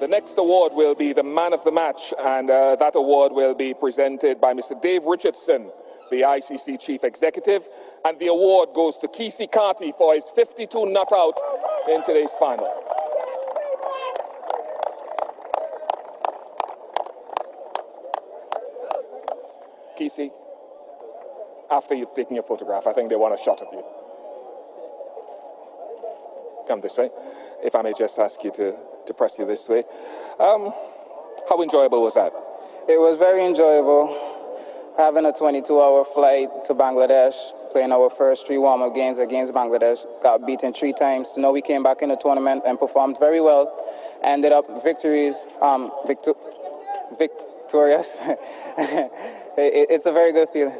The next award will be the Man of the Match, and that award will be presented by Mr. Dave Richardson, the ICC Chief Executive, and the award goes to KC Carty for his 52 not out in today's final. Keacy, after you've taken your photograph, I think they want a shot of you. Come this way. If I may just ask you to press you this way. How enjoyable was that? It was very enjoyable. Having a 22-hour flight to Bangladesh, playing our first 3 warm-up games against Bangladesh, got beaten 3 times. Now we came back in the tournament and performed very well. Ended up victorious. It's a very good feeling.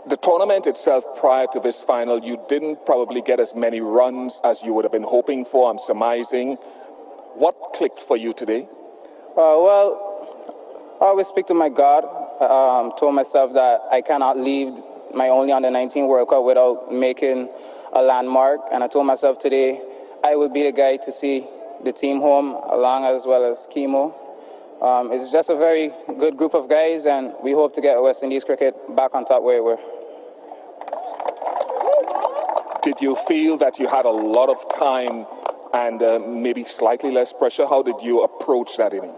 The tournament itself, prior to this final, you didn't probably get as many runs as you would have been hoping for, I'm surmising. What clicked for you today? Well, I always speak to my God. Told myself that I cannot leave my only under-19 World Cup without making a landmark. And I told myself today I will be the guy to see the team home, along as well as Chemo. It's just a very good group of guys, and we hope to get West Indies cricket back on top where we were. Did you feel that you had a lot of time and maybe slightly less pressure? How did you approach that inning?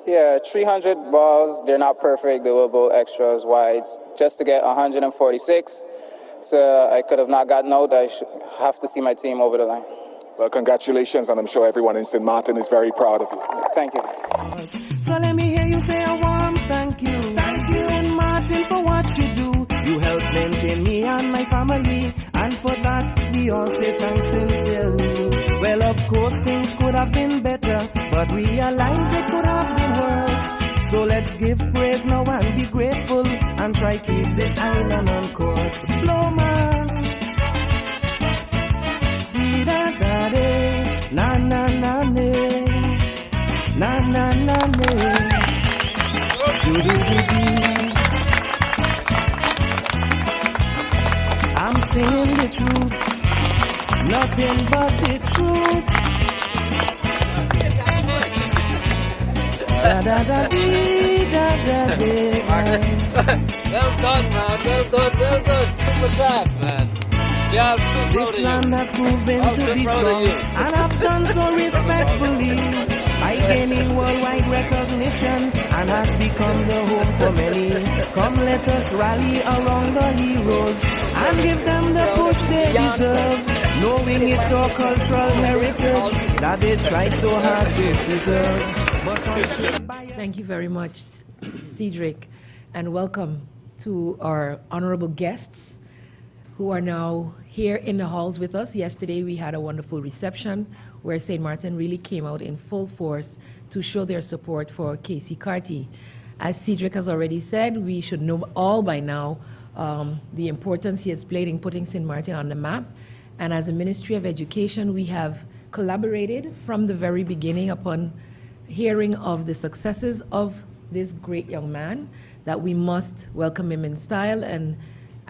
Yeah, 300 balls, they're not perfect. They were both extras, wides, just to get 146. So I could have not gotten out. I have to see my team over the line. Well, congratulations, and I'm sure everyone in St. Maarten is very proud of you. Thank you. So let me hear you say a warm thank you. Thank you, St. Maarten, for what you do. You help maintain me and my family, and for that we all say thanks sincerely. Well, of course, things could have been better, but realize it could have been worse. So let's give praise now and be grateful, and try keep this island on course. Blow man. Na na na ne, na na na ne, do do do do. I'm saying the truth, nothing but the truth. Da da da dee, da da dee. Well done, man. Well done. Super job, man. Yeah, this land has proven to be strong, and I've done so respectfully by gaining worldwide recognition, and has become the home for many. Come, let us rally around the heroes and give them the push they deserve, knowing it's our cultural heritage that they tried so hard to preserve. Thank you very much, Cedric, and welcome to our honorable guests who are now here in the halls with us. Yesterday we had a wonderful reception where St. Maarten really came out in full force to show their support for KC Carty. As Cedric has already said, we should know all by now the importance he has played in putting St. Maarten on the map. And as a Ministry of Education, we have collaborated from the very beginning upon hearing of the successes of this great young man, that we must welcome him in style. And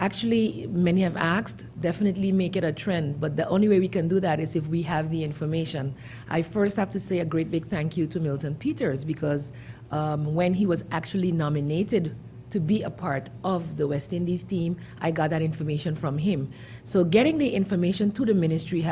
actually, many have asked, definitely make it a trend, but the only way we can do that is if we have the information. I first have to say a great big thank you to Milton Peters, because when he was actually nominated to be a part of the West Indies team, I got that information from him. So getting the information to the ministry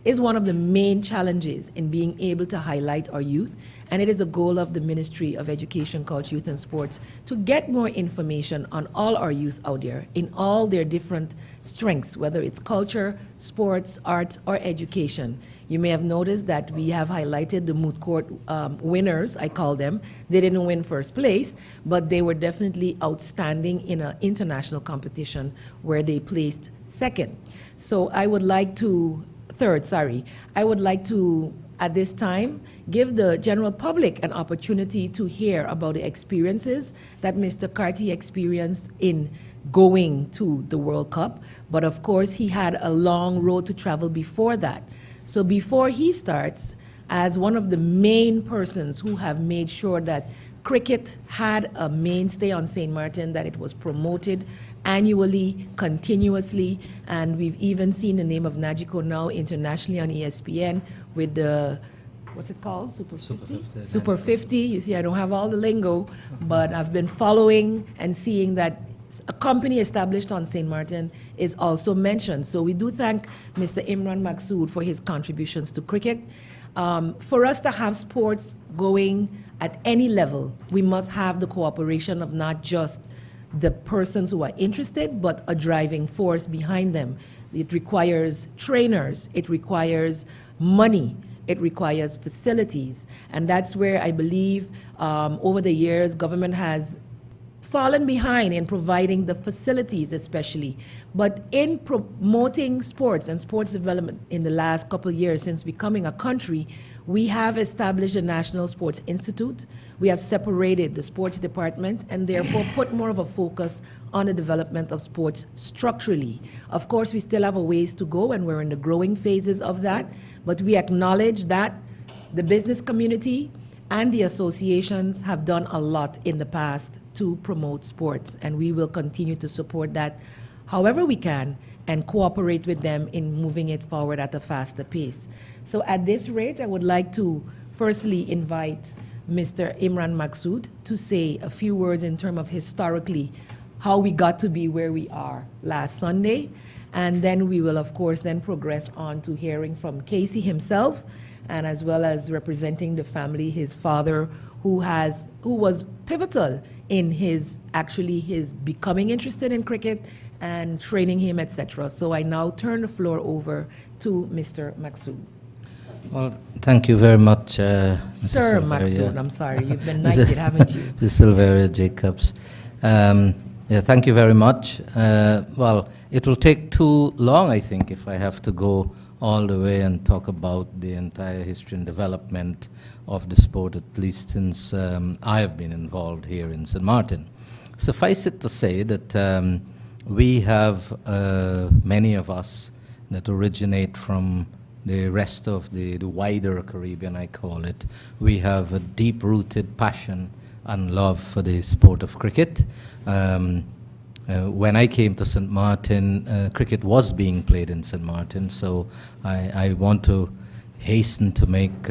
is one of the main challenges in being able to highlight our youth, and it is a goal of the Ministry of Education, Culture, Youth and Sports to get more information on all our youth out there in all their different strengths, whether it's culture, sports, arts, or education. You may have noticed that we have highlighted the moot court winners, I call them. They didn't win first place, but they were definitely outstanding in an international competition where they placed second. So I would like to, at this time, give the general public an opportunity to hear about the experiences that Mr. Carty experienced in going to the World Cup. But of course, he had a long road to travel before that. So before he starts, as one of the main persons who have made sure that cricket had a mainstay on St. Maarten, that it was promoted annually, continuously, and we've even seen the name of Najiko now internationally on ESPN with the what's it called? Super 50? Super 50. Super 50. You see, I don't have all the lingo, but I've been following and seeing that a company established on St. Maarten is also mentioned. So we do thank Mr. Imran Maksud for his contributions to cricket. For us to have sports going at any level, we must have the cooperation of not just the persons who are interested, but a driving force behind them. It requires trainers, it requires money, it requires facilities. And that's where I believe over the years, government has fallen behind in providing the facilities especially. But in promoting sports and sports development in the last couple of years since becoming a country, we have established a National Sports Institute. We have separated the sports department and therefore put more of a focus on the development of sports structurally. Of course, we still have a ways to go and we're in the growing phases of that, but we acknowledge that the business community and the associations have done a lot in the past to promote sports, and we will continue to support that however we can and cooperate with them in moving it forward at a faster pace. So at this rate, I would like to firstly invite Mr. Imran Maksud to say a few words in terms of historically how we got to be where we are last Sunday, and then we will of course then progress on to hearing from Keacy himself, and as well as representing the family, his father, who was pivotal in his becoming interested in cricket and training him, etc. So I now turn the floor over to Mr. Maksud. Well, thank you very much, Sir Mr. Maksud, I'm sorry, you've been knighted, haven't you? Mr. Silveria Jacobs. Thank you very much. Well, it will take too long, I think, if I have to go all the way and talk about the entire history and development of the sport, at least since I have been involved here in St. Maarten. Suffice it to say that we have many of us that originate from the rest of the wider Caribbean, I call it. We have a deep-rooted passion and love for the sport of cricket. When I came to St. Maarten, cricket was being played in St. Maarten, so I want to hasten to make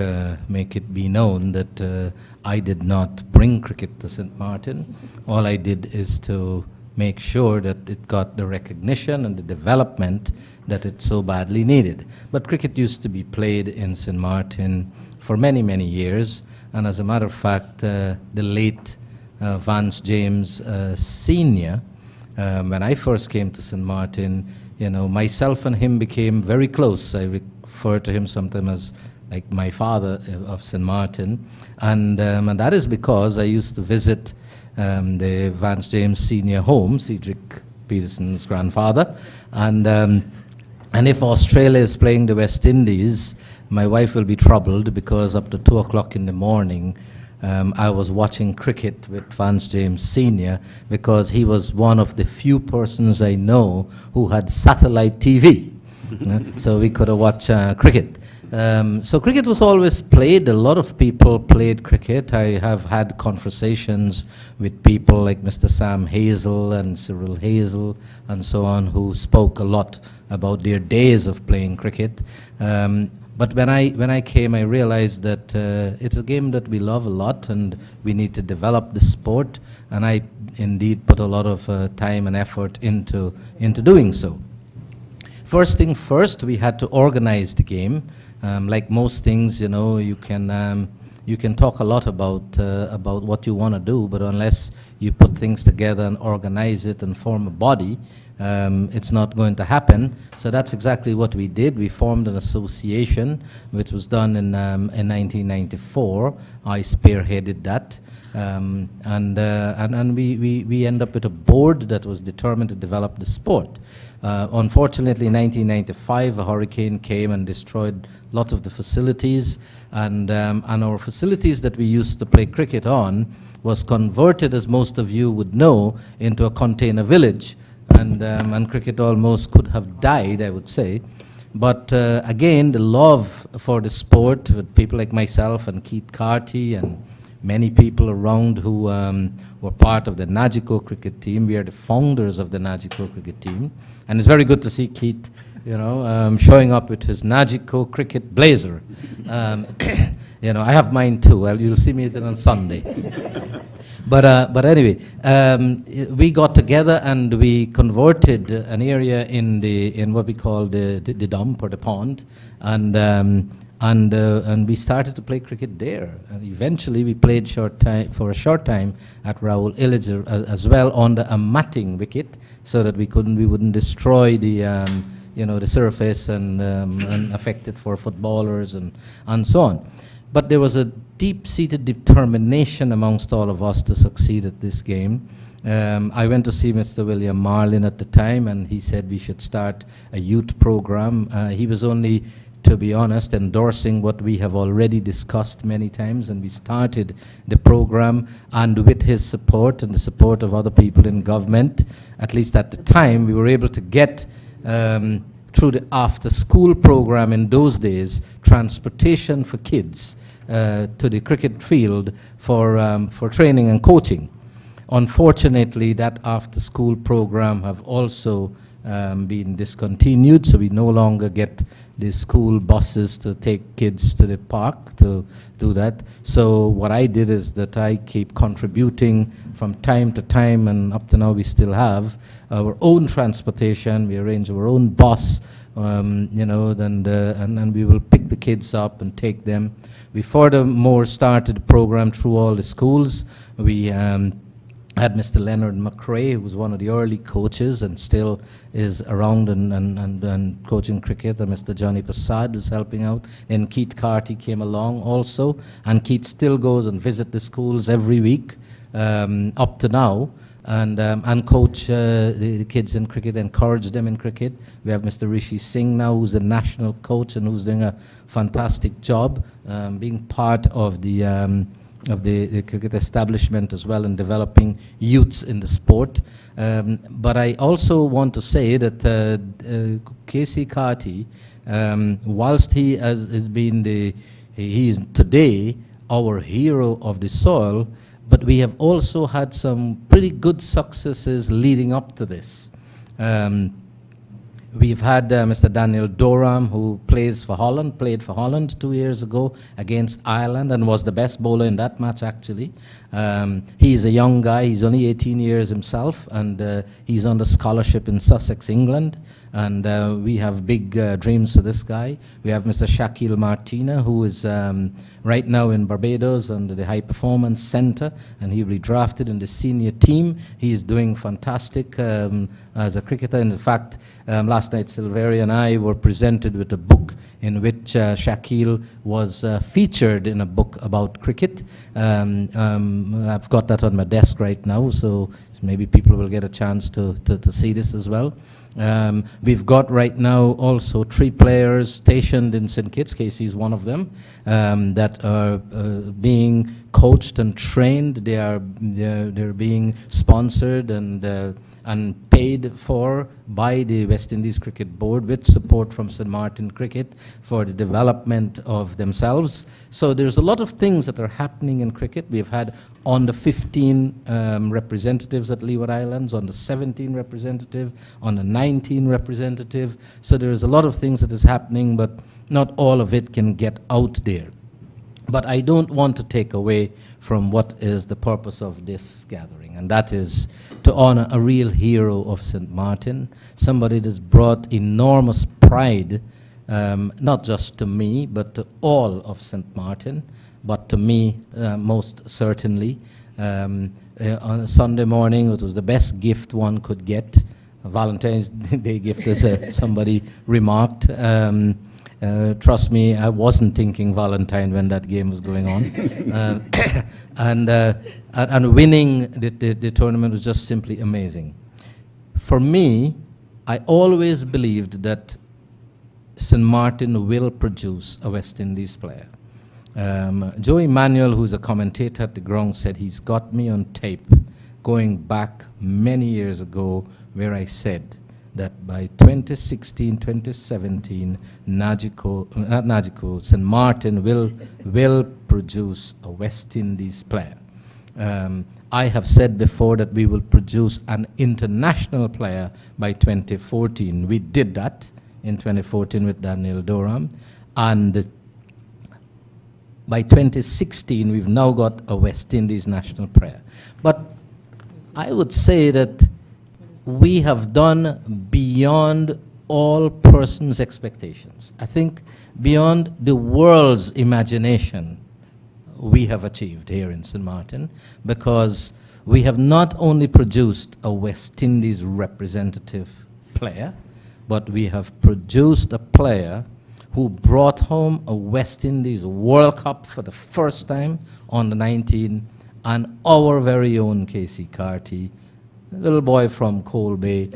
it be known that I did not bring cricket to St. Maarten. All I did is to make sure that it got the recognition and the development that it so badly needed. But cricket used to be played in St. Maarten for many, many years, and as a matter of fact, the late Vance James Sr., when I first came to St. Maarten, myself and him became very close. I refer to him sometimes as like my father of St. Maarten, and that is because I used to visit the Vance James Senior home, Cedric Peterson's grandfather, and if Australia is playing the West Indies, my wife will be troubled because up to 2 o'clock in the morning, I was watching cricket with Vance James Sr. because he was one of the few persons I know who had satellite TV. So we could watch cricket. So cricket was always played. A lot of people played cricket. I have had conversations with people like Mr. Sam Hazel and Cyril Hazel and so on, who spoke a lot about their days of playing cricket. But when I came, I realized that it's a game that we love a lot, and we need to develop the sport. And I indeed put a lot of time and effort into doing so. First thing first, we had to organize the game. Like most things, you can talk a lot about what you want to do, but unless you put things together and organize it and form a body, it's not going to happen. So that's exactly what we did. We formed an association, which was done in 1994. I spearheaded that. And we end up with a board that was determined to develop the sport. Unfortunately, in 1995, a hurricane came and destroyed lots of the facilities, and our facilities that we used to play cricket on was converted, as most of you would know, into a container village, and cricket almost could have died, I would say. But again, the love for the sport with people like myself and KC Carty and many people around who were part of the Nagico cricket team. We are the founders of the Nagico cricket team. And it's very good to see Keith, showing up with his Nagico cricket blazer. I have mine too. Well, you'll see me on Sunday. But anyway, we got together and we converted an area in what we call the dump or the pond, and we started to play cricket there. And eventually, we played for a short time at Raoul Illiger as well under a matting wicket, so that we wouldn't destroy the the surface and affect it for footballers and so on. But there was a deep-seated determination amongst all of us to succeed at this game. I went to see Mr. William Marlin at the time, and he said we should start a youth program. He was only, to be honest, endorsing what we have already discussed many times, and we started the program, and with his support and the support of other people in government, at least at the time, we were able to get through the after-school program in those days, transportation for kids to the cricket field for training and coaching. Unfortunately, that after-school program have also been discontinued, so we no longer get the school buses to take kids to the park to do that. So what I did is that I keep contributing from time to time, and up to now we still have our own transportation. We arrange our own bus, and we will pick the kids up and take them. We furthermore started the program through all the schools. We had Mr. Leonard McRae, who was one of the early coaches and still is around and coaching cricket, and Mr. Johnny Prasad was helping out. Then KC Carty came along also, and Keith still goes and visits the schools every week up to now, and coach the kids in cricket, encourage them in cricket. We have Mr. Rishi Singh now, who's the national coach and who's doing a fantastic job, being part of the cricket establishment as well, and developing youths in the sport. But I also want to say that KC Carty, whilst he has been he is today our hero of the soil, but we have also had some pretty good successes leading up to this. We've had Mr. Daniel Doram, who played for Holland 2 years ago against Ireland, and was the best bowler in that match, actually. He's a young guy. He's only 18 years himself, and he's on the scholarship in Sussex, England. And we have big dreams for this guy. We have Mr. Shaquille Martina, who is right now in Barbados under the High Performance Center, and he'll be drafted in the senior team. He is doing fantastic as a cricketer. In fact, last night Silveria and I were presented with a book in which Shaquille was featured in a book about cricket. I've got that on my desk right now, so maybe people will get a chance to see this as well. We've got right now also 3 players stationed in St. Kitts. Keacy is one of them, that are being coached and trained. They're being sponsored and paid for by the West Indies Cricket Board, with support from St. Maarten Cricket for the development of themselves. So there's a lot of things that are happening in cricket. We've had on the 15 representatives at Leeward Islands, on the 17 representative, on the 19 representative. So there's a lot of things that is happening, but not all of it can get out there. But I don't want to take away from what is the purpose of this gathering, and that is to honor a real hero of St. Maarten, somebody that's brought enormous pride, not just to me, but to all of St. Maarten, but to me most certainly. On a Sunday morning, it was the best gift one could get, a Valentine's Day gift, as somebody remarked. Trust me, I wasn't thinking Valentine when that game was going on. And winning the tournament was just simply amazing. For me, I always believed that St. Maarten will produce a West Indies player. Joe Emmanuel, who's a commentator at the ground, said he's got me on tape going back many years ago, where I said that by 2016, 2017, St. Maarten will produce a West Indies player. I have said before that we will produce an international player by 2014. We did that in 2014 with Daniel Doram. And by 2016, we've now got a West Indies national player. But I would say that we have done beyond all persons' expectations. I think beyond the world's imagination, we have achieved here in St. Maarten, because we have not only produced a West Indies representative player, but we have produced a player who brought home a West Indies World Cup for the first time on the 19, and our very own KC Carty, a little boy from Coal Bay,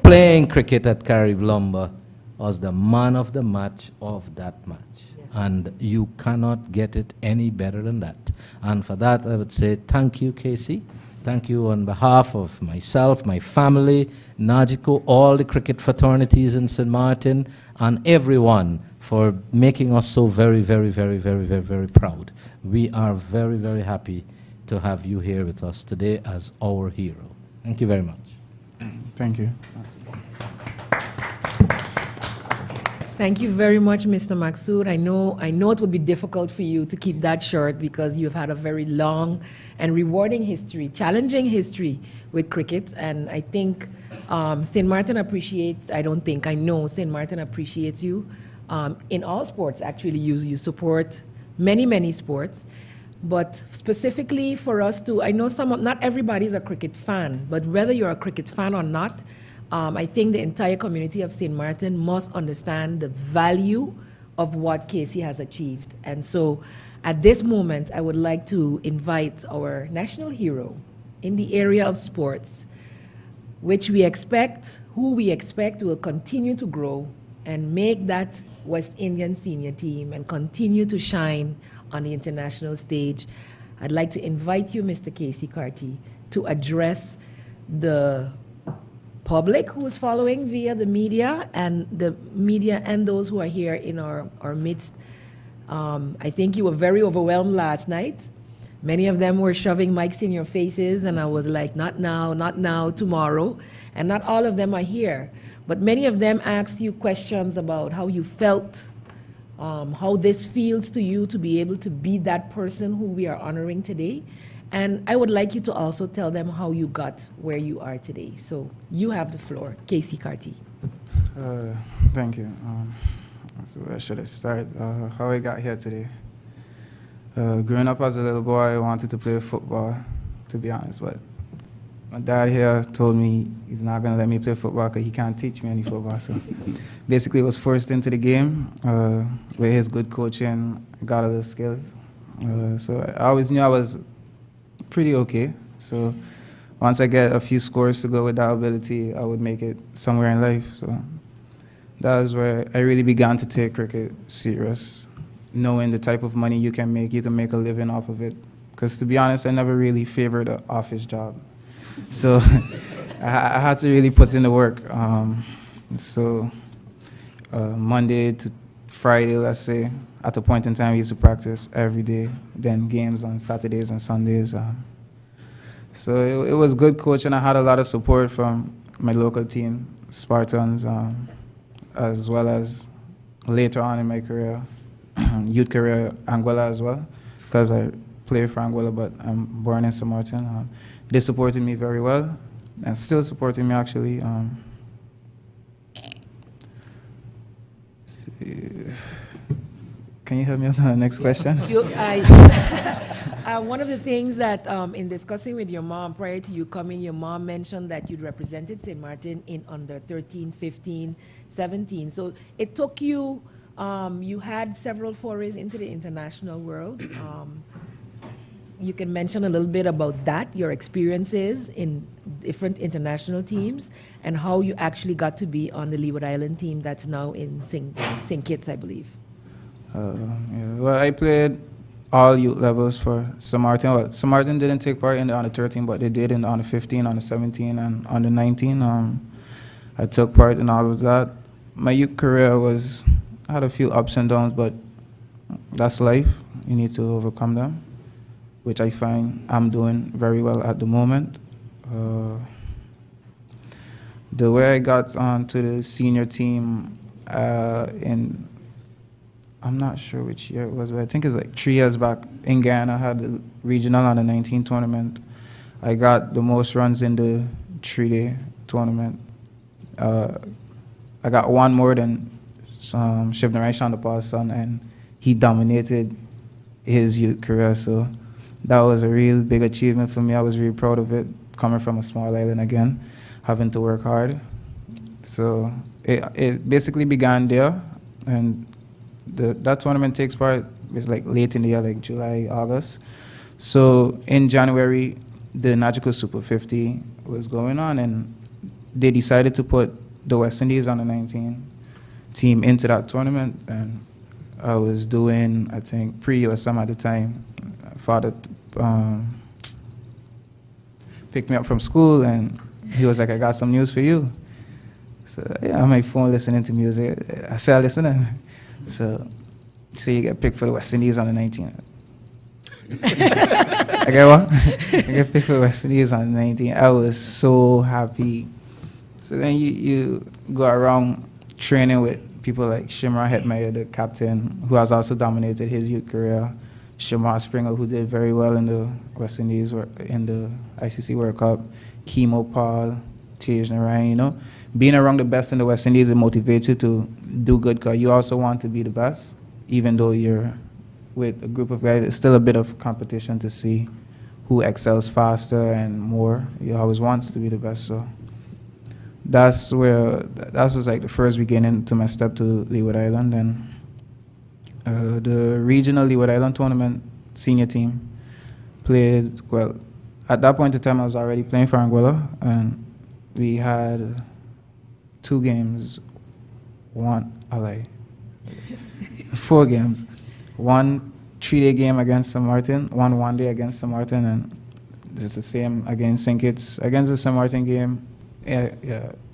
playing cricket at Carib Lumber, was the man of the match of that match. Yes. And you cannot get it any better than that. And for that, I would say thank you, KC. Thank you on behalf of myself, my family, Najiko, all the cricket fraternities in St. Maarten, and everyone for making us so very, very, very, very, very, very proud. We are very, very happy to have you here with us today as our hero. Thank you very much. Thank you. Thank you very much, Mr. Maksoud. I know it would be difficult for you to keep that short because you've had a very long and rewarding history, challenging history with cricket. And I think St. Maarten appreciates, I know St. Maarten appreciates you in all sports, actually. You support many, many sports. But specifically for us to, I know not everybody's a cricket fan, but whether you're a cricket fan or not, I think the entire community of St. Maarten must understand the value of what KC has achieved. And so at this moment, I would like to invite our national hero in the area of sports, who we expect will continue to grow and make that West Indian senior team and continue to shine on the international stage. I'd like to invite you, Mr. KC Carty, to address the public who is following via the media and those who are here in our midst. I think you were very overwhelmed last night. Many of them were shoving mics in your faces, and I was like, not now, tomorrow. And not all of them are here. But many of them asked you questions about how you felt, how this feels to you to be able to be that person who we are honoring today. And I would like you to also tell them how you got where you are today. So you have the floor, KC Carty. Thank you. So where should I start? How I got here today. Growing up as a little boy, I wanted to play football, to be honest, but my dad here told me he's not going to let me play football because he can't teach me any football. So basically I was forced into the game with his good coaching, got a little skills. So I always knew I was pretty okay. So once I get a few scores to go with that ability, I would make it somewhere in life. So that was where I really began to take cricket serious, knowing the type of money you can make a living off of it. Because to be honest, I never really favored an office job. So I had to really put in the work. Monday to Friday, let's say, at a point in time, we used to practice every day, then games on Saturdays and Sundays. So it was good coaching. I had a lot of support from my local team, Spartans, as well as later on in my career, youth career, Anguilla as well, because I play for Anguilla, but I'm born in St. Maarten. They supported me very well, and still supporting me, actually. Can you help me with the next question? One of the things that in discussing with your mom prior to you coming, your mom mentioned that you'd represented St. Maarten in under 13, 15, 17. So it took you, you had several forays into the international world. You can mention a little bit about that, your experiences in different international teams, and how you actually got to be on the Leeward Island team that's now in St. Kitts, I believe. Yeah. Well, I played all youth levels for St. Maarten. Well, St. Maarten didn't take part in the under 13, but they did in the under 15, under 17, and under 19. I took part in all of that. My youth career I had a few ups and downs, but that's life. You need to overcome them, which I find I'm doing very well at the moment. The way I got onto the senior team I'm not sure which year it was, but I think it's like 3 years back in Guyana. I had the regional under 19 tournament. I got the most runs in the 3-day tournament. I got one more than Shivnaraj Chandapal's son, and he dominated his youth career. So that was a real big achievement for me. I was really proud of it, coming from a small island again, having to work hard. So it basically began there, and that tournament takes part, it's like late in the year, like July, August. So in January, the Magical Super 50 was going on, and they decided to put the West Indies under 19 team into that tournament. And I was doing, I think, pre-USM at the time. Father picked me up from school, and he was like, I got some news for you. So yeah, on my phone listening to music. I said, listening. So you get picked for the West Indies under 19. I get what? I get picked for the West Indies under 19. I was so happy. So then you go around training with people like Shimra Hetmeyer, the captain, who has also dominated his youth career. Shamar Springer, who did very well in the West Indies, in the ICC World Cup. Kimo Paul, Tej Narayan, you know. Being around the best in the West Indies, it motivates you to do good, because you also want to be the best. Even though you're with a group of guys, it's still a bit of competition to see who excels faster and more. You always want to be the best, so that was like the first beginning to my step to Leeward Island. And the regional Leeward Island tournament senior team played, well, at that point in time I was already playing for Anguilla, and we had 4 games, 1 3-day game against St. Maarten, 1 1-day against St. Maarten, and it's the same against St. Kitts. Against the St. Maarten game,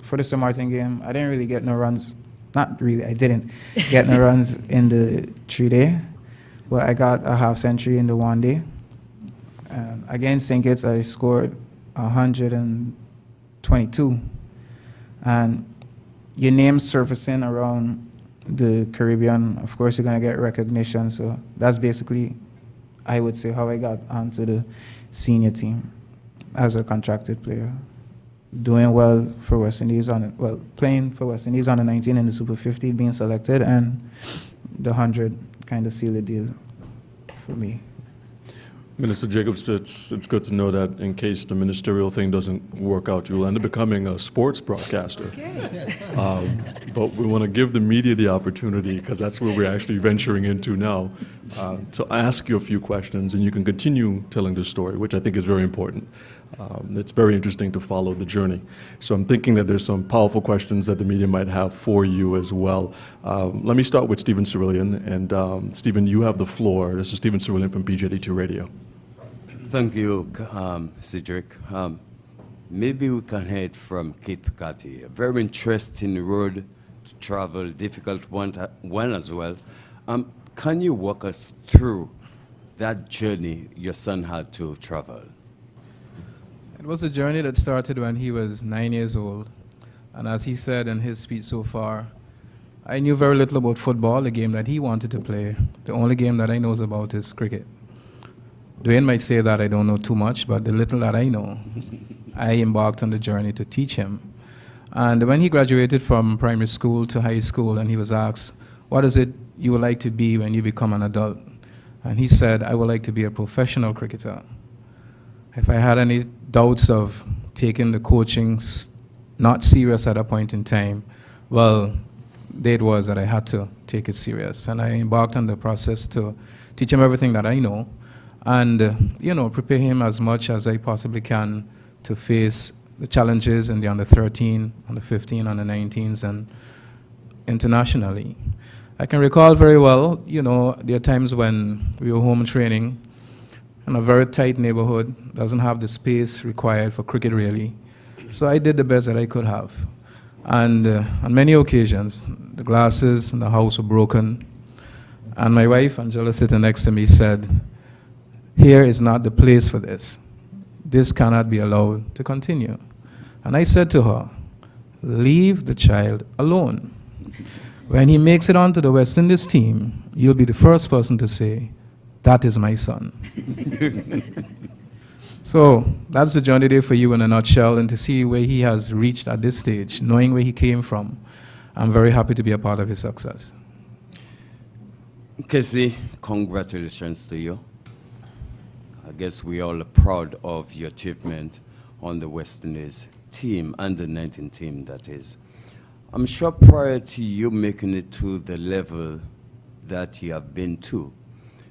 for the St. Maarten game, I didn't really get no runs. Not really, I didn't get no runs in the 3-day, but I got a half century in the 1-day. And against St. Kitts, I scored 122. And your name surfacing around the Caribbean, of course, you're going to get recognition. So that's basically, I would say, how I got onto the senior team as a contracted player. Doing well for West Indies, playing for West Indies under 19 in the Super 50, being selected, and the 100 kind of sealed the deal for me. Minister Jacobs, it's good to know that in case the ministerial thing doesn't work out, you'll end up becoming a sports broadcaster. Okay. But we want to give the media the opportunity, because that's where we're actually venturing into now, to ask you a few questions, and you can continue telling the story, which I think is very important. It's very interesting to follow the journey. So I'm thinking that there's some powerful questions that the media might have for you as well. Let me start with Stephen Cerillion. And Stephen, you have the floor. This is Stephen Cerillion from PJ82 Radio. Thank you, Cedric. Maybe we can head from KC Carty. A very interesting road to travel, difficult one as well. Can you walk us through that journey your son had to travel? It was a journey that started when he was 9 years old. And as he said in his speech so far, I knew very little about football, the game that he wanted to play. The only game that I know about is cricket. Dwayne might say that I don't know too much, but the little that I know, I embarked on the journey to teach him. And when he graduated from primary school to high school, and he was asked, what is it you would like to be when you become an adult? And he said, I would like to be a professional cricketer. If I had any doubts of taking the coaching not serious at a point in time, well, it was that I had to take it serious. And I embarked on the process to teach him everything that I know, and prepare him as much as I possibly can to face the challenges in the under 13, under 15, under 19s, and internationally. I can recall very well, there are times when we were home training in a very tight neighborhood, doesn't have the space required for cricket really. So I did the best that I could have. And on many occasions, the glasses in the house were broken, and my wife, Angela, sitting next to me, said, here is not the place for this. This cannot be allowed to continue. And I said to her, leave the child alone. When he makes it onto the West Indies team, you'll be the first person to say, that is my son. So that's the journey day for you in a nutshell, and to see where he has reached at this stage, knowing where he came from, I'm very happy to be a part of his success. Keacy, congratulations to you. I guess we all are proud of your achievement on the West Indies team, under 19 team that is. I'm sure prior to you making it to the level that you have been to,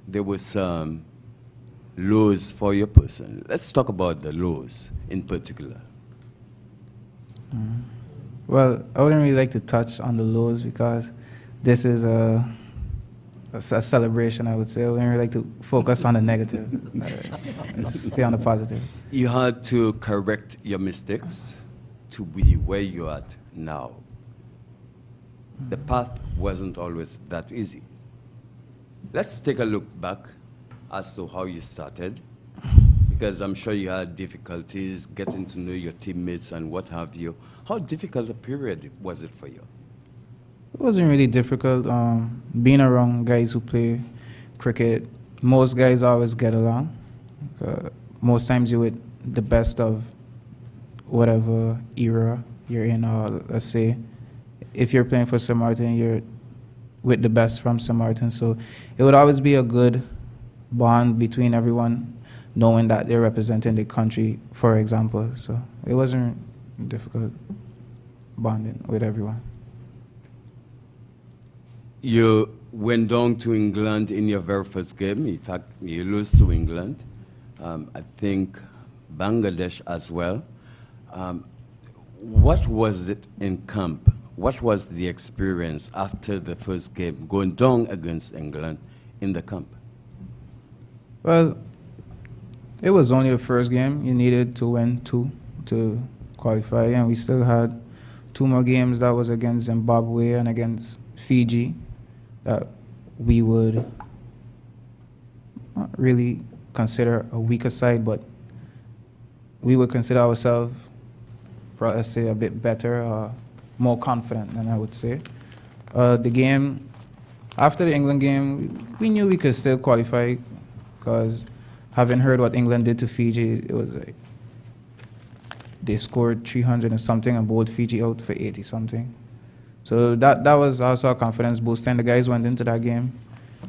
there were some lows for your person. Let's talk about the lows in particular. Well, I wouldn't really like to touch on the lows because this is a celebration, I would say. I wouldn't really like to focus on the negative. Stay on the positive. You had to correct your mistakes to be where you're at now. The path wasn't always that easy. Let's take a look back as to how you started, because I'm sure you had difficulties getting to know your teammates and what have you. How difficult a period was it for you? It wasn't really difficult. Being around guys who play cricket, most guys always get along. Most times you're with the best of whatever era you're in, or let's say, if you're playing for St. Maarten, you're with the best from St. Maarten. So it would always be a good bond between everyone, knowing that they're representing the country, for example. So it wasn't difficult bonding with everyone. You went down to England in your very first game. In fact, you lose to England. I think Bangladesh as well. What was it in camp? What was the experience after the first game, going down against England in the camp? Well, it was only the first game. You needed to win 2 to qualify, and we still had 2 more games. That was against Zimbabwe and against Fiji, that we would not really consider a weaker side, but we would consider ourselves, let's say, a bit better, more confident than I would say. The game, after the England game, we knew we could still qualify, because having heard what England did to Fiji, it was like they scored 300 and something and bowled Fiji out for 80 something. So that was also a confidence booster. And the guys went into that game.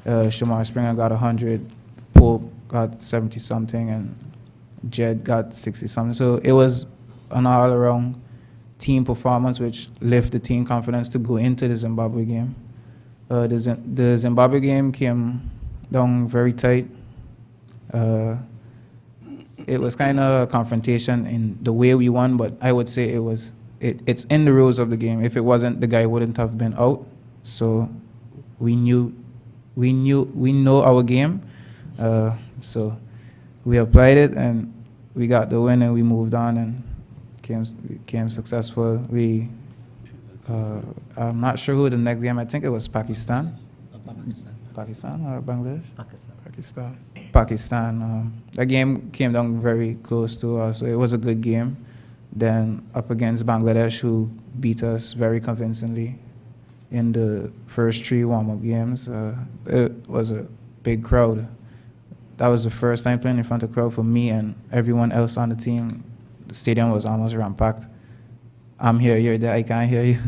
Shamar Springer got 100, Pope got 70 something, and Jed got 60 something. So it was an all-around team performance which lifted the team confidence to go into the Zimbabwe game. The Zimbabwe game came down very tight. It was kind of a confrontation in the way we won, but I would say it's in the rules of the game. If it wasn't, the guy wouldn't have been out. So we know our game. So we applied it and we got the win and we moved on and became successful. I'm not sure who the next game. I think it was Pakistan. Pakistan or Bangladesh? Pakistan. That game came down very close to us, so it was a good game. Then up against Bangladesh, who beat us very convincingly in the first 3 warm-up games. It was a big crowd. That was the first time playing in front of a crowd for me and everyone else on the team. The stadium was almost ram-packed. I'm here, you're there, I can't hear you.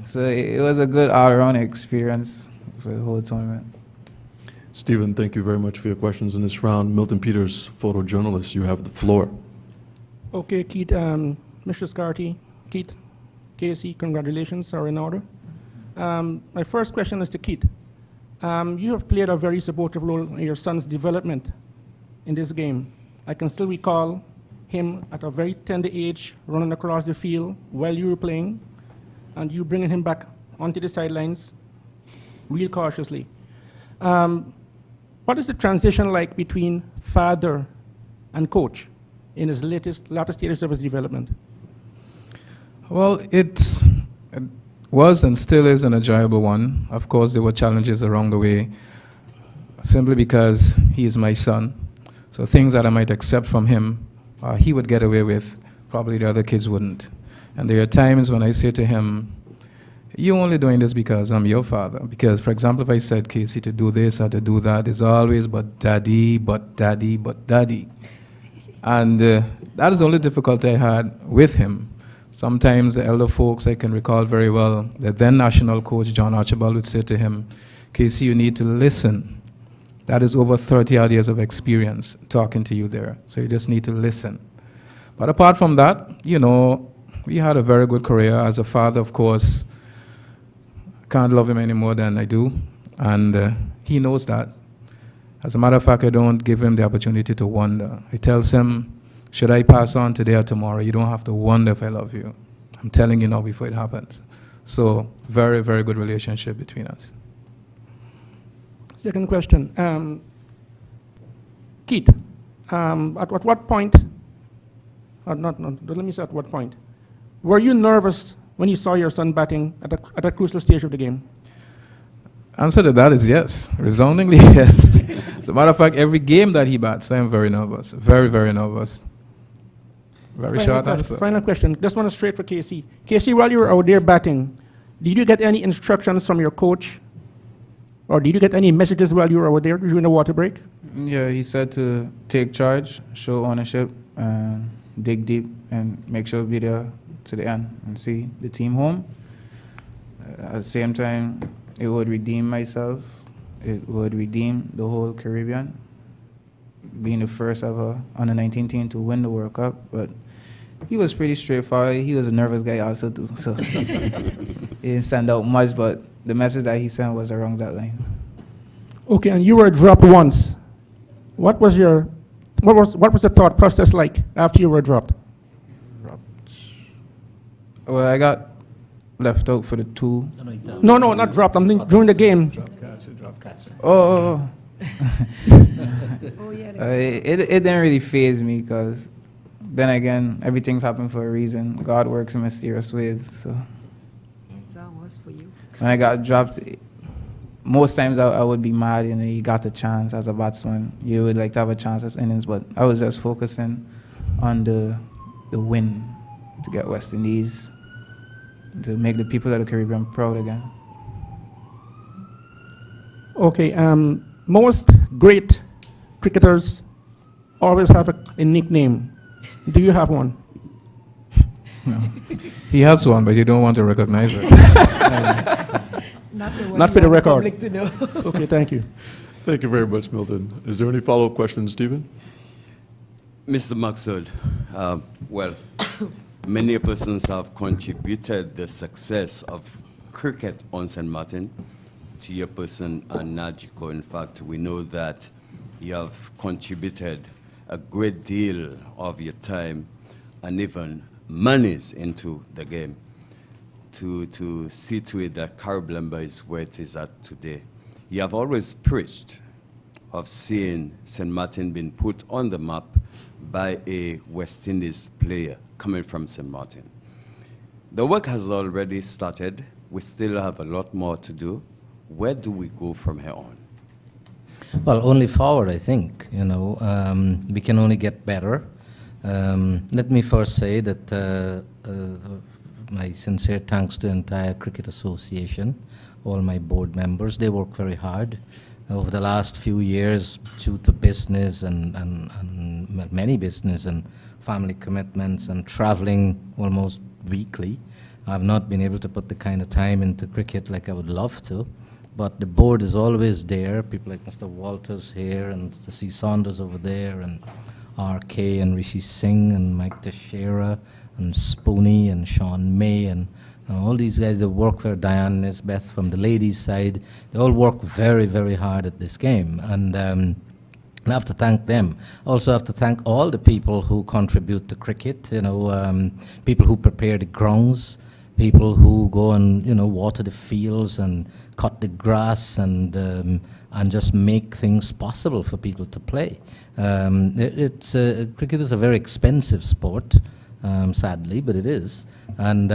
So it was a good all-around experience for the whole tournament. Stephen, thank you very much for your questions in this round. Milton Peters, photojournalist, you have the floor. Okay, Keith, Mr. Carty, Keith, KC, congratulations are in order. My first question is to Keith. You have played a very supportive role in your son's development in this game. I can still recall him at a very tender age running across the field while you were playing, and you bringing him back onto the sidelines real cautiously. What is the transition like between father and coach in his later stages of his development? Well, it was and still is an enjoyable one. Of course, there were challenges along the way, simply because he is my son. So things that I might accept from him, he would get away with, probably the other kids wouldn't. And there are times when I say to him, you're only doing this because I'm your father. Because, for example, if I said, Keacy, to do this or to do that, it's always but daddy, but daddy, but daddy. And that is the only difficulty I had with him. Sometimes the elder folks, I can recall very well, the then national coach, John Archibald, would say to him, Keacy, you need to listen. That is over 30 odd years of experience talking to you there. So you just need to listen. But apart from that, you know, we had a very good career. As a father, of course, can't love him any more than I do. And he knows that. As a matter of fact, I don't give him the opportunity to wonder. I tell him, should I pass on today or tomorrow? You don't have to wonder if I love you. I'm telling you now before it happens. So, very, very good relationship between us. Second question. Keith, at what point, let me say at what point, were you nervous when you saw your son batting at a crucial stage of the game? Answer to that is yes, resoundingly yes. As a matter of fact, every game that he bats, I am very nervous, very, very nervous. Very short answer. Final question. This one is straight for KC. KC, while you were out there batting, did you get any instructions from your coach? Or did you get any messages while you were out there during the water break? Yeah, he said to take charge, show ownership, and dig deep, and make sure be there to the end and see the team home. At the same time, it would redeem myself. It would redeem the whole Caribbean, being the first ever under-19 team to win the World Cup. But he was pretty straightforward. He was a nervous guy also too, so he didn't send out much, but the message that he sent was around that line. Okay, and you were dropped once. What was the thought process like after you were dropped? Well, I got left out for the two. No, not dropped. I'm thinking during the game. Drop catch. Oh. It didn't really faze me because then again, everything's happened for a reason. God works in mysterious ways. So That was for you. when I got dropped, most times I would be mad. You know, you got the chance as a batsman. You would like to have a chance as innings, but I was just focusing on the win to get West Indies, to make the people of the Caribbean proud again. Okay, most great cricketers always have a nickname. Do you have one? No. He has one, but you don't want to recognize it. Not for the record. Public to know. Okay, thank you. Thank you very much, Milton. Is there any follow-up questions, Stephen? Mr. Maxwell, well, many persons have contributed the success of cricket on St. Maarten to your person and Najiko. In fact, we know that you have contributed a great deal of your time and even monies into the game to see to it that Caribbean is where it is at today. You have always preached of seeing St. Maarten being put on the map by a West Indies player coming from St. Maarten. The work has already started. We still have a lot more to do. Where do we go from here on? Well, only forward, I think. You know, we can only get better. Let me first say that my sincere thanks to the entire Cricket Association, all my board members. They work very hard. Over the last few years, due to business and many business and family commitments and traveling almost weekly, I've not been able to put the kind of time into cricket like I would love to. But the board is always there. People like Mr. Walters here and C. Saunders over there and RK and Rishi Singh and Mike Teixeira and Spooney and Sean May and all these guys that work for Diane Nisbeth from the ladies' side. They all work very, very hard at this game. And I have to thank them. Also have to thank all the people who contribute to cricket, you know, people who prepare the grounds, people who go and, you know, water the fields and cut the grass and just make things possible for people to play. Cricket is a very expensive sport, sadly, but it is. And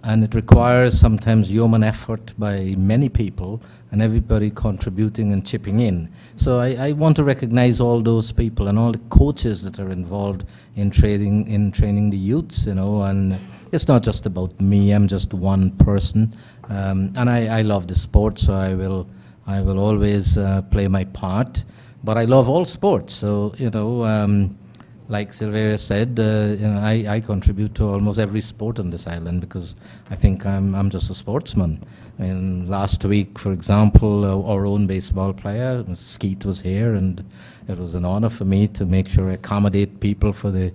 and it requires sometimes human effort by many people and everybody contributing and chipping in. So I want to recognize all those people and all the coaches that are involved in training the youths, you know, and it's not just about me, I'm just one person. And I love the sport, so I will always play my part. But I love all sports, so, you know, like Silveria said, you know, I contribute to almost every sport on this island because I think I'm just a sportsman. And last week, for example, our own baseball player, Skeet, was here, and it was an honor for me to make sure I accommodate people for the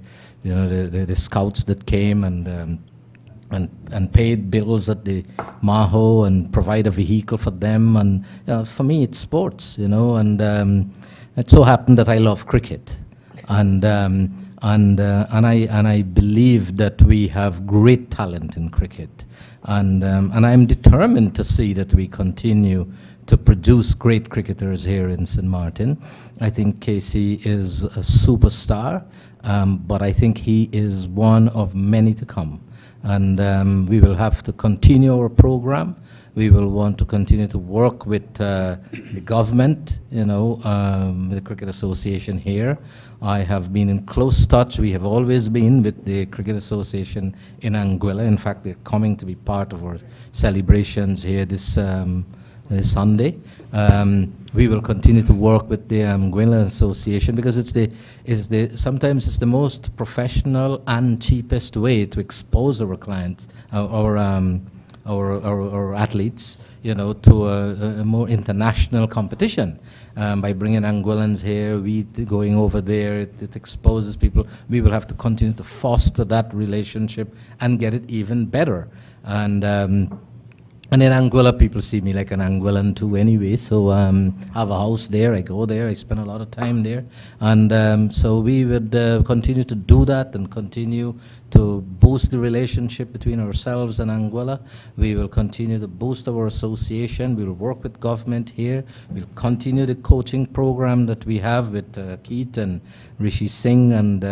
scouts that came and paid bills at the Maho and provide a vehicle for them. And you know, for me, it's sports, you know, and it so happened that I love cricket. And I believe that we have great talent in cricket, and I'm determined to see that we continue to produce great cricketers here in St. Maarten. I think KC is a superstar, but I think he is one of many to come, and we will have to continue our program. We will want to continue to work with the government, you know, the Cricket Association here. I have been in close touch. We have always been with the Cricket Association in Anguilla. In fact, they're coming to be part of our celebrations here this Sunday. We will continue to work with the Anguilla Association because sometimes it's the most professional and cheapest way to expose our clients, our athletes, you know, to a more international competition. By bringing Anguillans here, going over there, it exposes people. We will have to continue to foster that relationship and get it even better. And in Anguilla, people see me like an Anguillan too anyway, so I have a house there, I go there, I spend a lot of time there. And so we would continue to do that and continue to boost the relationship between ourselves and Anguilla. We will continue to boost our association. We will work with government here. We'll continue the coaching program that we have with Keith and Rishi Singh and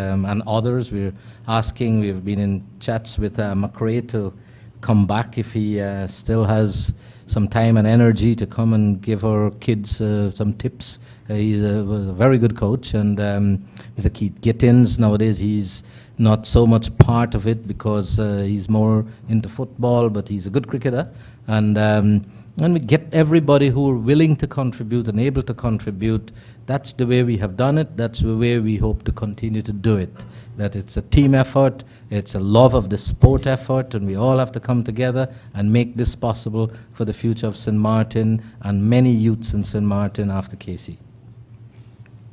others. We've been in chats with McRae to come back if he still has some time and energy to come and give our kids some tips. Was a very good coach, and Mr. Keith Gittins, nowadays he's not so much part of it because he's more into football, but he's a good cricketer. And we get everybody who are willing to contribute and able to contribute. That's the way we have done it. That's the way we hope to continue to do it. That it's a team effort, it's a love of the sport effort, and we all have to come together and make this possible for the future of St. Maarten and many youths in St. Maarten after KC.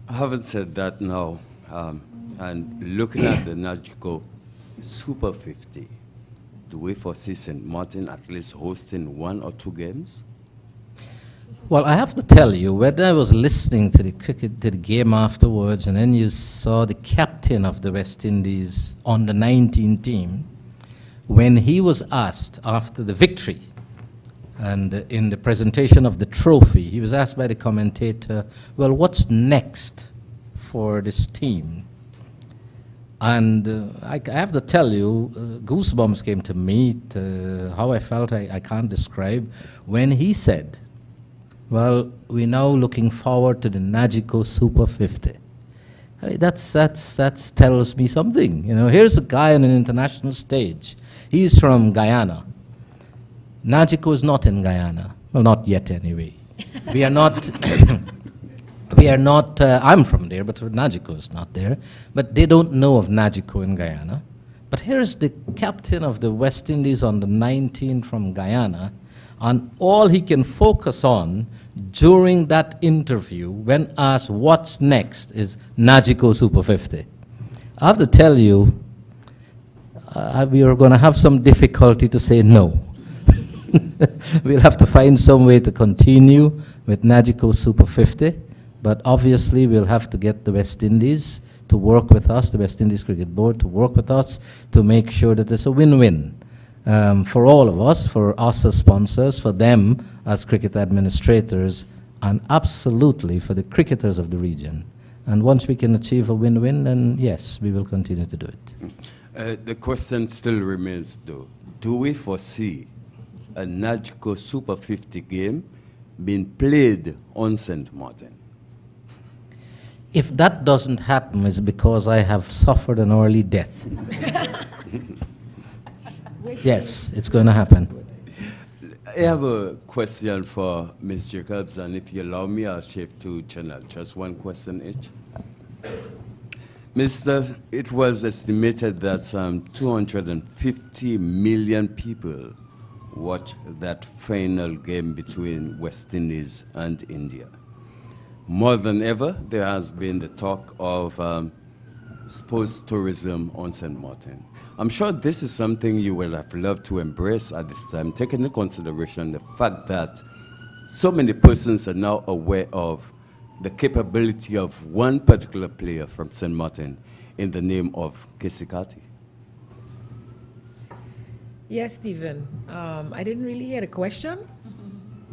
Having said that now, and looking at the Nagico Super 50, do we foresee St. Maarten at least hosting 1 or 2 games? Well, I have to tell you, when I was listening to the game afterwards, and then you saw the captain of the West Indies on the 19 team, when he was asked after the victory, and in the presentation of the trophy, he was asked by the commentator, well, what's next for this team? And I have to tell you, goosebumps came to me, how I felt I can't describe, when he said, well, we're now looking forward to the Nagico Super 50. I mean, that tells me something. You know, here's a guy on an international stage. He's from Guyana. Nagico is not in Guyana. Well, not yet anyway. We are not, I'm from there, but Nagico is not there. But they don't know of Nagico in Guyana. But here's the captain of the West Indies on the 19 from Guyana, and all he can focus on during that interview, when asked what's next, is Nagico Super 50. I have to tell you, we are going to have some difficulty to say no. We'll have to find some way to continue with Nagico Super 50, but obviously we'll have to get the West Indies to work with us, the West Indies Cricket Board to work with us to make sure that it's a win-win. For all of us, for us as sponsors, for them as cricket administrators, and absolutely for the cricketers of the region. And once we can achieve a win-win, then yes, we will continue to do it. The question still remains, though. Do we foresee a Najco Super 50 game being played on St. Maarten? If that doesn't happen, it's because I have suffered an early death. Yes, it's going to happen. I have a question for Ms. Jacobs, and if you allow me, I'll shift to channel. Just one question each. Mr., it was estimated that some 250 million people watched that final game between West Indies and India. More than ever, there has been the talk of sports tourism on St. Maarten. I'm sure this is something you will have loved to embrace at this time, taking into consideration the fact that so many persons are now aware of the capability of one particular player from St. Maarten in the name of KC Carty. Yes, Stephen. I didn't really hear the question,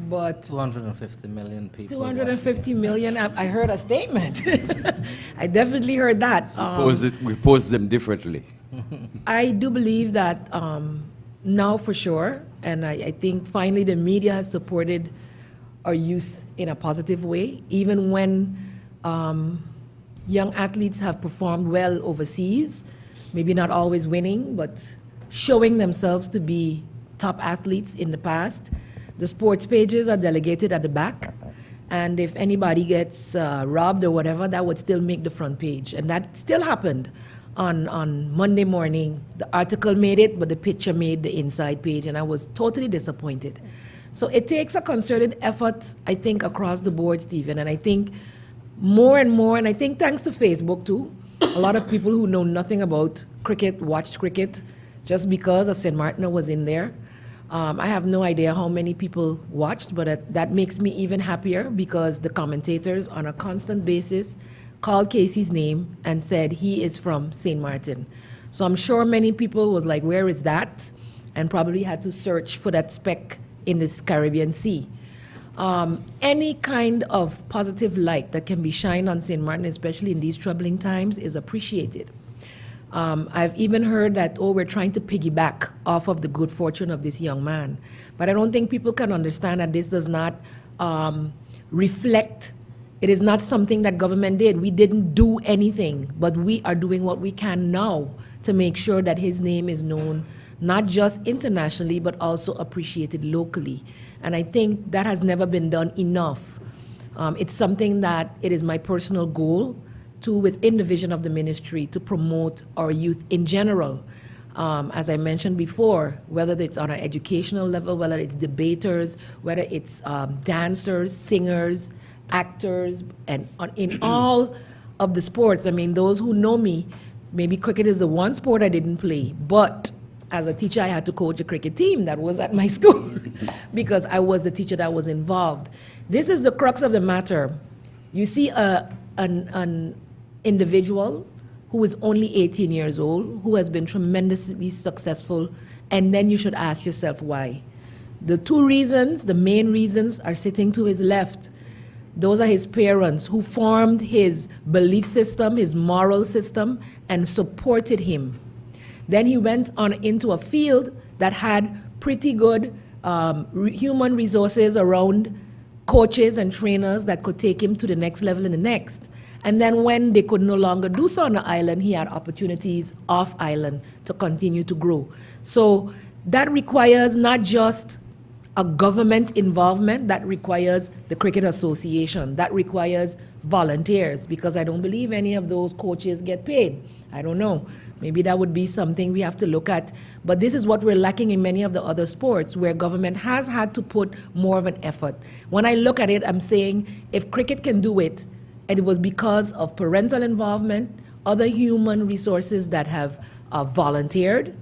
but 250 million people. 250 million, I heard a statement. I definitely heard that. We pose them differently. I do believe that now for sure, and I think finally the media has supported our youth in a positive way, even when young athletes have performed well overseas, maybe not always winning, but showing themselves to be top athletes in the past. The sports pages are delegated at the back, and if anybody gets robbed or whatever, that would still make the front page, and that still happened. On Monday morning, the article made it, but the picture made the inside page, and I was totally disappointed. So it takes a concerted effort, I think, across the board, Stephen, and I think more and more, and I think thanks to Facebook too, a lot of people who know nothing about cricket watched cricket just because a St. Maarten was in there. I have no idea how many people watched, but that makes me even happier because the commentators on a constant basis called Keacy's name and said he is from St. Maarten. So I'm sure many people was like, where is that? And probably had to search for that speck in this Caribbean Sea. Any kind of positive light that can be shined on St. Maarten, especially in these troubling times, is appreciated. I've even heard that, we're trying to piggyback off of the good fortune of this young man. But I don't think people can understand that this does not reflect. It is not something that government did. We didn't do anything, but we are doing what we can now to make sure that his name is known, not just internationally, but also appreciated locally. And I think that has never been done enough. It's something that it is my personal goal to, within the vision of the ministry, to promote our youth in general. As I mentioned before, whether it's on an educational level, whether it's debaters, whether it's dancers, singers, actors, and in all of the sports. I mean, those who know me, maybe cricket is the one sport I didn't play, but as a teacher, I had to coach a cricket team that was at my school because I was the teacher that was involved. This is the crux of the matter. You see an individual who is only 18 years old, who has been tremendously successful, and then you should ask yourself why. The two reasons, the main reasons, are sitting to his left. Those are his parents who formed his belief system, his moral system, and supported him. Then he went on into a field that had pretty good human resources around coaches and trainers that could take him to the next level and the next. And then when they could no longer do so on the island, he had opportunities off island to continue to grow. So that requires not just a government involvement, that requires the Cricket Association, that requires volunteers, because I don't believe any of those coaches get paid. I don't know. Maybe that would be something we have to look at. But this is what we're lacking in many of the other sports where government has had to put more of an effort. When I look at it, I'm saying if cricket can do it, and it was because of parental involvement, other human resources that have volunteered,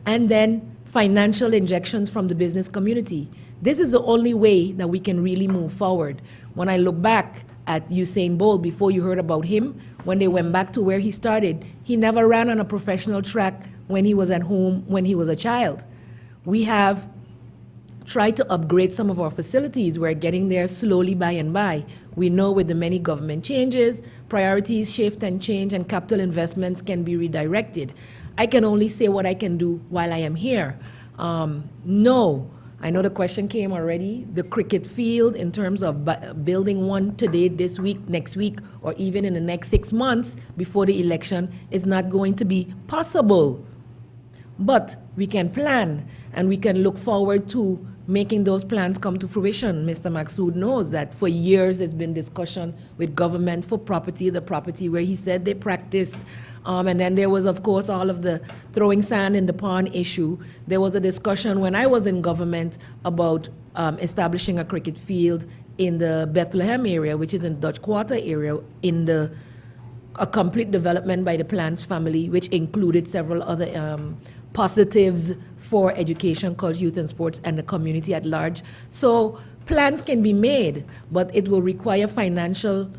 and then financial injections from the business community. This is the only way that we can really move forward. When I look back at Usain Bolt, before you heard about him, when they went back to where he started, he never ran on a professional track when he was at home, when he was a child. We have try to upgrade some of our facilities. We're getting there slowly by and by. We know with the many government changes, priorities shift and change, and capital investments can be redirected. I can only say what I can do while I am here. No, I know the question came already. The cricket field, in terms of building one today, this week, next week, or even in the next 6 months before the election, is not going to be possible. But we can plan, and we can look forward to making those plans come to fruition. Mr. Maxud knows that for years there's been discussion with government for the property where he said they practiced. And then there was, of course, all of the throwing sand in the pond issue. There was a discussion when I was in government about establishing a cricket field in the Bethlehem area, which is in Dutch Quarter area, in a complete development by the Plans family, which included several other positives for education, culture, youth, and sports, and the community at large. So plans can be made, but it will require financial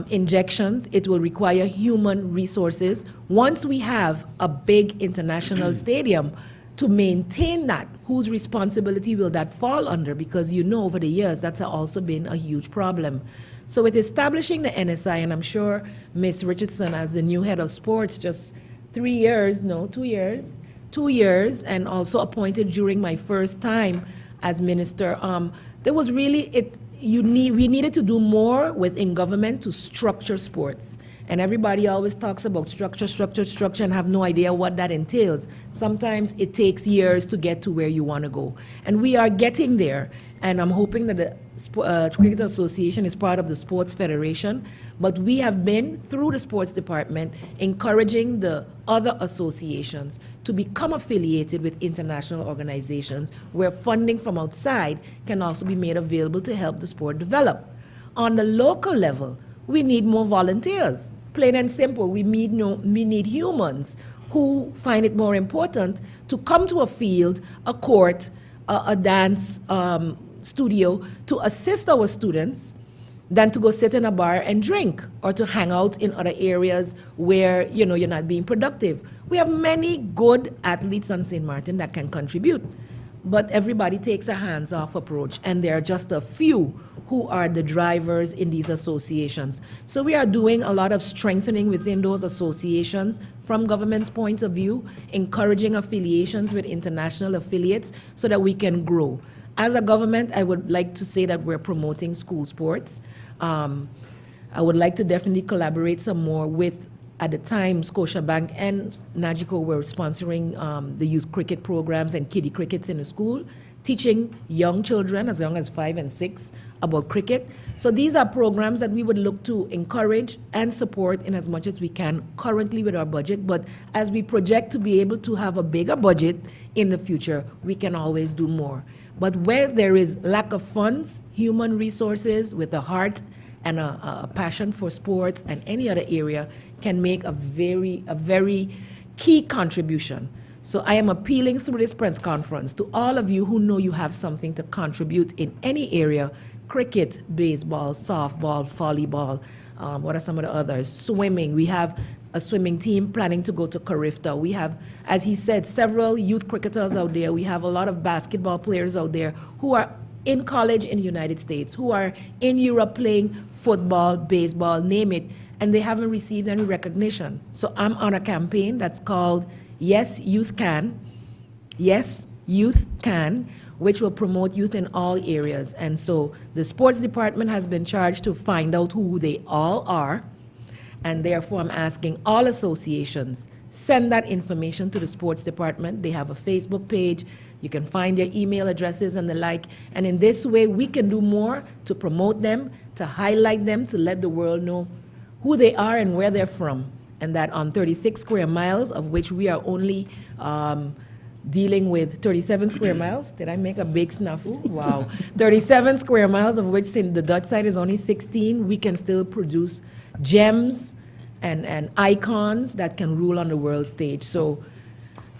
injections. It will require human resources. Once we have a big international stadium, to maintain that, whose responsibility will that fall under? Because you know over the years that's also been a huge problem. So with establishing the NSI, and I'm sure Ms. Richardson as the new head of sports, just 2 years, and also appointed during my first time as minister, there was really, we needed to do more within government to structure sports. And everybody always talks about structure, and have no idea what that entails. Sometimes it takes years to get to where you want to go. And we are getting there. And I'm hoping that the Cricket Association is part of the Sports Federation. But we have been, through the Sports Department, encouraging the other associations to become affiliated with international organizations where funding from outside can also be made available to help the sport develop. On the local level, we need more volunteers. Plain and simple, we need humans who find it more important to come to a field, a court, a dance studio to assist our students than to go sit in a bar and drink or to hang out in other areas where you're not being productive. We have many good athletes on St. Maarten that can contribute, but everybody takes a hands-off approach, and there are just a few who are the drivers in these associations. So we are doing a lot of strengthening within those associations from government's point of view, encouraging affiliations with international affiliates so that we can grow. As a government, I would like to say that we're promoting school sports. I would like to definitely collaborate some more with, at the time, Scotiabank and Nagico were sponsoring the youth cricket programs and kiddie crickets in the school, teaching young children as young as 5 and 6 about cricket. So these are programs that we would look to encourage and support in as much as we can currently with our budget. But as we project to be able to have a bigger budget in the future, we can always do more. But where there is lack of funds, human resources with a heart and a passion for sports and any other area can make a very key contribution. So I am appealing through this press conference to all of you who know you have something to contribute in any area: cricket, baseball, softball, volleyball, what are some of the others? Swimming. We have a swimming team planning to go to Carifta. We have, as he said, several youth cricketers out there. We have a lot of basketball players out there who are in college in the United States, who are in Europe playing football, baseball, name it, and they haven't received any recognition. So I'm on a campaign that's called Yes, Youth Can. Yes, Youth Can, which will promote youth in all areas. And so the sports department has been charged to find out who they all are. And therefore, I'm asking all associations, send that information to the sports department. They have a Facebook page. You can find their email addresses and the like. And in this way, we can do more to promote them, to highlight them, to let the world know who they are and where they're from. And that on 36 square miles, of which we are only dealing with 37 square miles. Did I make a big snafu? Wow. 37 square miles, of which the Dutch side is only 16. We can still produce gems and icons that can rule on the world stage. So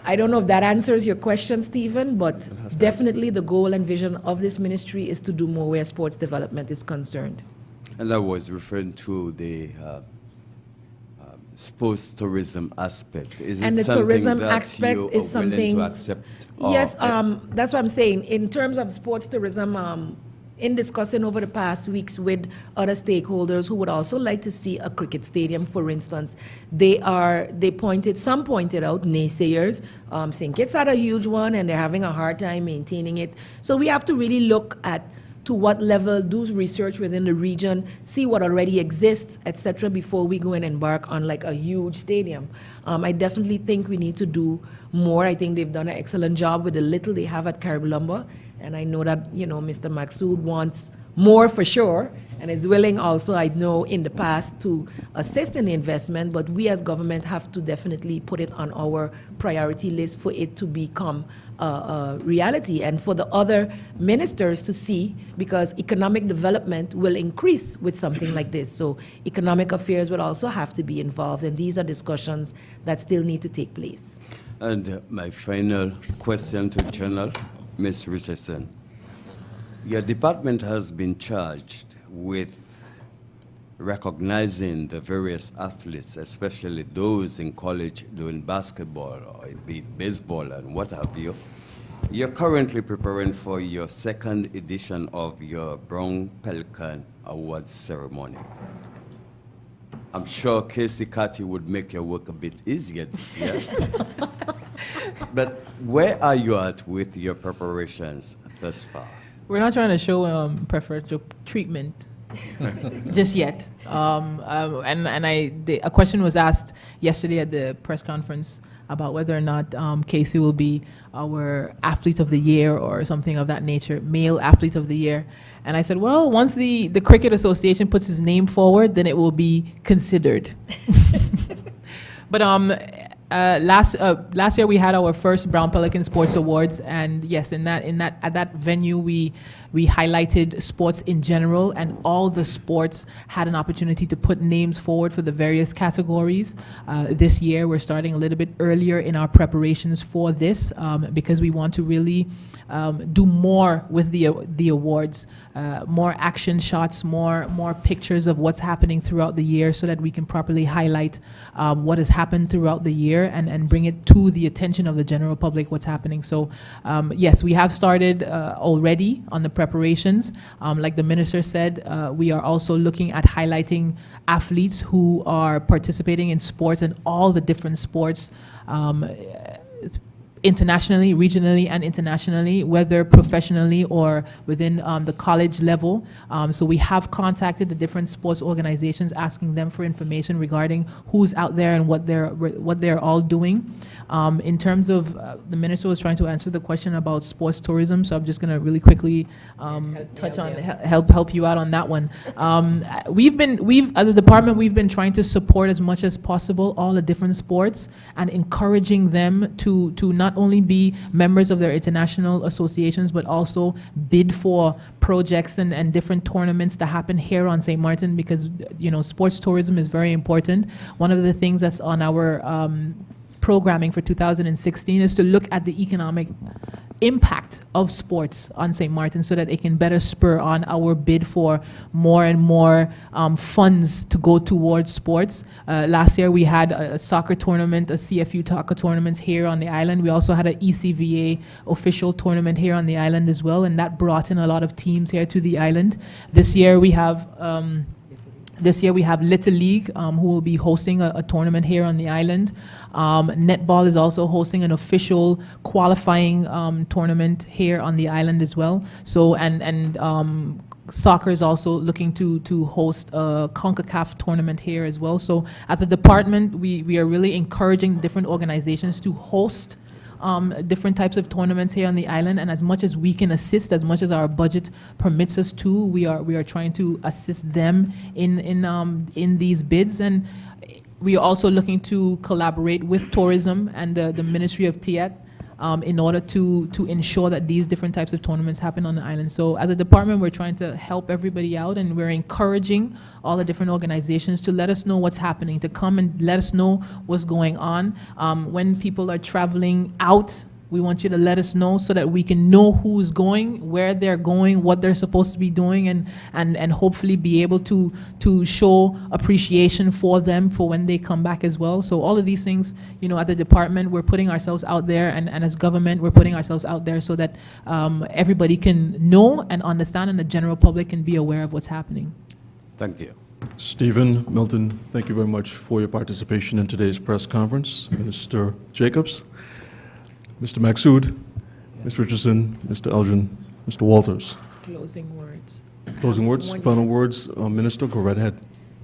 I don't know if that answers your question, Stephen, but definitely the goal and vision of this ministry is to do more where sports development is concerned. And I was referring to the sports tourism aspect. Is And it the something tourism that aspect you is are willing something. to accept? Yes, or- that's what I'm saying. In terms of sports tourism, in discussing over the past weeks with other stakeholders who would also like to see a cricket stadium, for instance, some pointed out, naysayers, saying Kit's had a huge one and they're having a hard time maintaining it. So we have to really look at to what level, do research within the region, see what already exists, etc., before we go and embark on like a huge stadium. I definitely think we need to do more. I think they've done an excellent job with the little they have at Caribou, and I know that Mr. Maxsood wants more for sure, and is willing also, I know, in the past to assist in the investment, but we as government have to definitely put it on our priority list for it to become a reality, and for the other ministers to see, because economic development will increase with something like this. So economic affairs would also have to be involved, and these are discussions that still need to take place. And my final question to General, Ms. Richardson. Your department has been charged with recognizing the various athletes, especially those in college doing basketball or be baseball and what have you. You're currently preparing for your second edition of your Brown Pelican Awards ceremony. I'm sure KC Carty would make your work a bit easier this year. But where are you at with your preparations thus far? We're not trying to show preferential treatment just yet. A question was asked yesterday at the press conference about whether or not Keacy will be our athlete of the year or something of that nature, male athlete of the year. And I said, well, once the Cricket Association puts his name forward, then it will be considered. But last year we had our first Brown Pelican Sports Awards, and yes, at that venue we highlighted sports in general, and all the sports had an opportunity to put names forward for the various categories. This year we're starting a little bit earlier in our preparations for this because we want to really do more with the awards, more action shots, more pictures of what's happening throughout the year, so that we can properly highlight what has happened throughout the year and bring it to the attention of the general public what's happening. So yes, we have started already on the preparations. Like the minister said, we are also looking at highlighting athletes who are participating in sports and all the different sports, internationally, regionally, and internationally, whether professionally or within the college level. So we have contacted the different sports organizations, asking them for information regarding who's out there and what they're all doing. In terms of the minister was trying to answer the question about sports tourism, so I'm just going to really quickly help you out on that one. As a department, we've been trying to support as much as possible all the different sports and encouraging them to not only be members of their international associations, but also bid for projects and different tournaments to happen here on St. Maarten, because sports tourism is very important. One of the things that's on our programming for 2016 is to look at the economic impact of sports on St. Maarten, so that it can better spur on our bid for more and more funds to go towards sports. Last year we had a soccer tournament, a CFU soccer tournament here on the island. We also had an ECVA official tournament here on the island as well, and that brought in a lot of teams here to the island. This year we have Little League, who will be hosting a tournament here on the island. Netball is also hosting an official qualifying tournament here on the island as well. So, and soccer is also looking to host a CONCACAF tournament here as well. So as a department, we are really encouraging different organizations to host different types of tournaments here on the island, and as much as we can assist, as much as our budget permits us to, we are trying to assist them in these bids. And we are also looking to collaborate with tourism and the Ministry of TIET in order to ensure that these different types of tournaments happen on the island. So as a department, we're trying to help everybody out, and we're encouraging all the different organizations to let us know what's happening, to come and let us know what's going on. When people are traveling out We want you to let us know so that we can know who's going, where they're going, what they're supposed to be doing, and hopefully be able to show appreciation for them for when they come back as well. So all of these things, at the department, we're putting ourselves out there, and as government, we're putting ourselves out there so that everybody can know and understand, and the general public can be aware of what's happening. Thank you. Stephen, Milton, thank you very much for your participation in today's press conference. Minister Jacobs, Mr. Maxud, Ms. Richardson, Mr. Elgin, Mr. Walters. Closing words. Closing words, final words. Minister, go right ahead.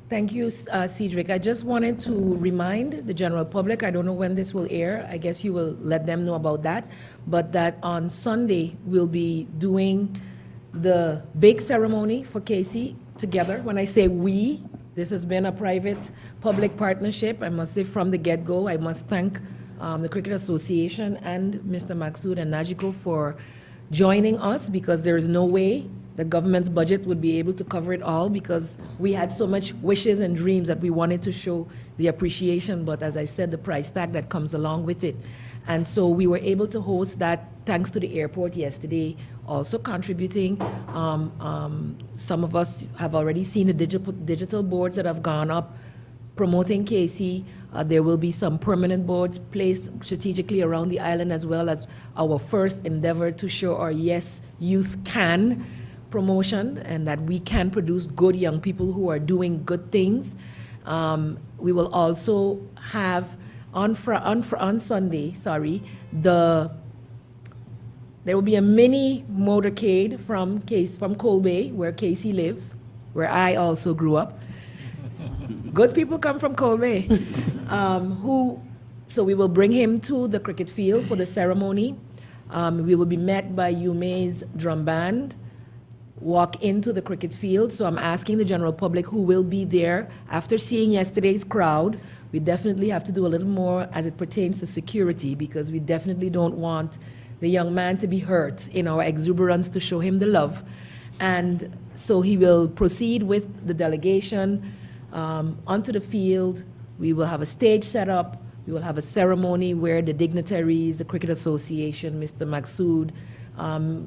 Thank you, Cedric. I just wanted to remind the general public, I don't know when this will air, I guess you will let them know about that, but that on Sunday we'll be doing the big ceremony for Keacy together. When I say we, this has been a private-public partnership. I must say from the get-go, I must thank the Cricket Association and Mr. Maxud and Najiko for joining us, because there is no way the government's budget would be able to cover it all, because we had so much wishes and dreams that we wanted to show the appreciation, but as I said, the price tag that comes along with it. And so we were able to host that thanks to the airport yesterday, also contributing. Some of us have already seen the digital boards that have gone up promoting Keacy. There will be some permanent boards placed strategically around the island, as well as our first endeavor to show our Yes, Youth Can promotion, and that we can produce good young people who are doing good things. We will also have on Sunday, there will be a mini motorcade from Coal Bay, where Keacy lives, where I also grew up. Good people come from Coal Bay. So we will bring him to the cricket field for the ceremony. We will be met by Yume's drum band, walk into the cricket field. So I'm asking the general public who will be there, after seeing yesterday's crowd, we definitely have to do a little more as it pertains to security, because we definitely don't want the young man to be hurt in our exuberance to show him the love. And so he will proceed with the delegation onto the field. We will have a stage set up. We will have a ceremony where the dignitaries, the Cricket Association, Mr. Maxud,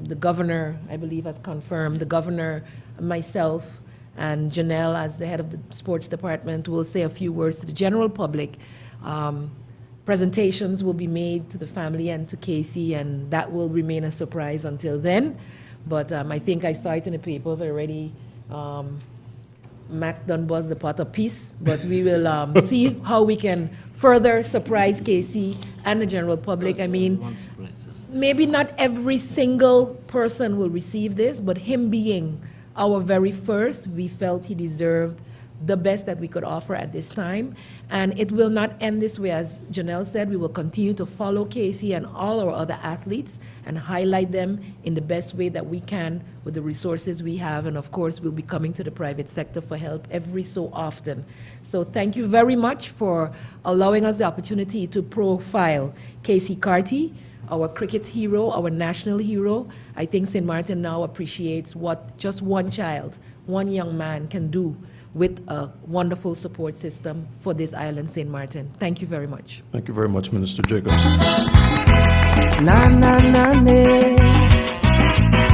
the governor, I believe, has confirmed, the governor, myself, and Janelle, as the head of the sports department, will say a few words to the general public. Presentations will be made to the family and to Keacy, and that will remain a surprise until then. But I think I saw it in the papers already. Mac done buzzed the pot of peace, but we will see how we can further surprise Keacy and the general public. I mean, maybe not every single person will receive this, but him being our very first, we felt he deserved the best that we could offer at this time. And it will not end this way. As Janelle said, we will continue to follow Keacy and all our other athletes and highlight them in the best way that we can with the resources we have. And of course, we'll be coming to the private sector for help every so often. So thank you very much for allowing us the opportunity to profile KC Carty, our cricket hero, our national hero. I think St. Maarten now appreciates what just one child, one young man can do with a wonderful support system for this island, St. Maarten. Thank you very much. Thank you very much, Minister Jacobs. Na na na ne,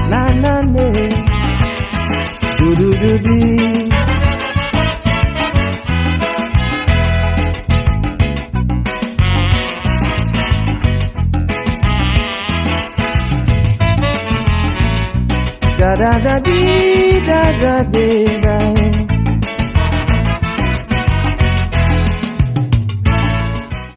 na na ne, do do do do. Da da da dee da da dee da.